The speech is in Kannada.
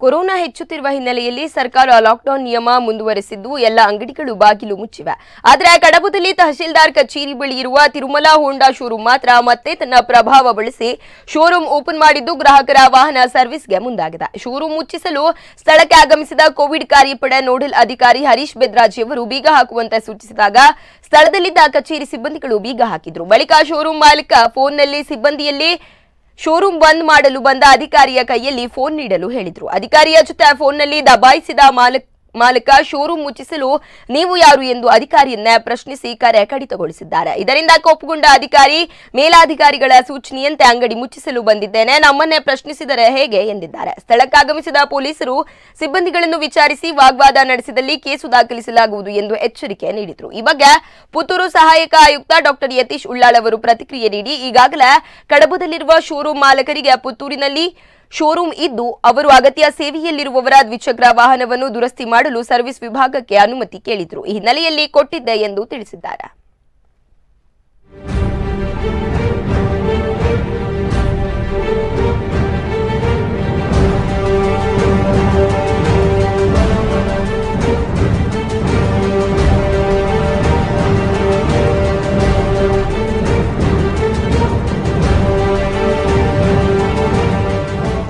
ಕೊರೋನಾ ಹೆಚ್ಚುತ್ತಿರುವ ಹಿನ್ನೆಲೆಯಲ್ಲಿ ಸರ್ಕಾರ ಲಾಕ್ಡೌನ್ ನಿಯಮ ಮುಂದುವರೆಸಿದ್ದು ಎಲ್ಲ ಅಂಗಡಿಗಳು ಬಾಗಿಲು ಮುಚ್ಚಿವೆ. ಆದರೆ ಕಡಬದಲ್ಲಿ ತಹಶೀಲ್ದಾರ್ ಕಚೇರಿ ಬಳಿ ಇರುವ ತಿರುಮಲ ಹೋಂಡಾ ಶೋರೂಮ್ ಮಾತ್ರ ಮತ್ತೆ ತನ್ನ ಪ್ರಭಾವ ಬಳಸಿ ಶೋರೂಮ್ ಓಪನ್ ಮಾಡಿದ್ದು ಗ್ರಾಹಕರ ವಾಹನ ಸರ್ವಿಸ್ಗೆ ಮುಂದಾಗಿದೆ. ಶೋರೂಮ್ ಮುಚ್ಚಿಸಲು ಸ್ಥಳಕ್ಕೆ ಆಗಮಿಸಿದ ಕೋವಿಡ್ ಕಾರ್ಯಪಡೆ ನೋಡಲ್ ಅಧಿಕಾರಿ ಹರೀಶ್ ಬೆದ್ರಾಜಿ ಅವರು ಬೀಗ ಹಾಕುವಂತೆ ಸೂಚಿಸಿದಾಗ ಸ್ಥಳದಲ್ಲಿದ್ದ ಕಚೇರಿ ಸಿಬ್ಬಂದಿಗಳು ಬೀಗ ಹಾಕಿದ್ರು. ಬಳಿಕ ಶೋರೂಮ್ ಮಾಲೀಕ ಫೋನ್ನಲ್ಲಿ ಸಿಬ್ಬಂದಿಯಲ್ಲಿ ಶೋರೂಮ್ ಬಂದ್ ಮಾಡಲು ಬಂದ ಅಧಿಕಾರಿಯ ಕೈಯಲ್ಲಿ ಫೋನ್ ನೀಡಲು ಹೇಳಿದ್ರು. ಅಧಿಕಾರಿಯ ಜೊತೆ ಫೋನ್ನಲ್ಲಿ ದಬಾಯಿಸಿದ ಮಾಲೀಕ ಶೋರೂಮ್ ಮುಚ್ಚಿಸಲು ನೀವು ಯಾರು ಎಂದು ಅಧಿಕಾರಿಯನ್ನ ಪ್ರಶ್ನಿಸಿ ಕರೆ ಕಡಿತಗೊಳಿಸಿದ್ದಾರೆ. ಇದರಿಂದ ಕೋಪಗೊಂಡ ಅಧಿಕಾರಿ ಮೇಲಾಧಿಕಾರಿಗಳ ಸೂಚನೆಯಂತೆ ಅಂಗಡಿ ಮುಚ್ಚಿಸಲು ಬಂದಿದ್ದೇನೆ, ನಮ್ಮನ್ನೇ ಪ್ರಶ್ನಿಸಿದರೆ ಹೇಗೆ ಎಂದಿದ್ದಾರೆ. ಸ್ಥಳಕ್ಕಾಗಮಿಸಿದ ಪೊಲೀಸರು ಸಿಬ್ಬಂದಿಗಳನ್ನು ವಿಚಾರಿಸಿ ವಾಗ್ವಾದ ನಡೆಸಿದಲ್ಲಿ ಕೇಸು ದಾಖಲಿಸಲಾಗುವುದು ಎಂದು ಎಚ್ಚರಿಕೆ ನೀಡಿದರು. ಈ ಬಗ್ಗೆ ಪುತ್ತೂರು ಸಹಾಯಕ ಆಯುಕ್ತ ಡಾಕ್ಟರ್ ಯತೀಶ್ ಉಳ್ಳಾಳ್ ಅವರು ಪ್ರತಿಕ್ರಿಯೆ ನೀಡಿ ಈಗಾಗಲೇ ಕಡಬದಲ್ಲಿರುವ ಶೋರೂಮ್ ಮಾಲಕರಿಗೆ ಪುತ್ತೂರಿನಲ್ಲಿ ಶೋರೂಮ್ ಇದ್ದು ಅವರು ಅಗತ್ಯ ಸೇವೆಯಲ್ಲಿರುವವರ ದ್ವಿಚಕ್ರ ವಾಹನವನ್ನು ದುರಸ್ತಿ ಮಾಡಲು ಸರ್ವಿಸ್ ವಿಭಾಗಕ್ಕೆ ಅನುಮತಿ ಕೇಳಿದ್ರು. ಈ ಹಿನ್ನೆಲೆಯಲ್ಲಿ ಕೊಟ್ಟಿದ್ದೆ ಎಂದು ತಿಳಿಸಿದ್ದಾರೆ.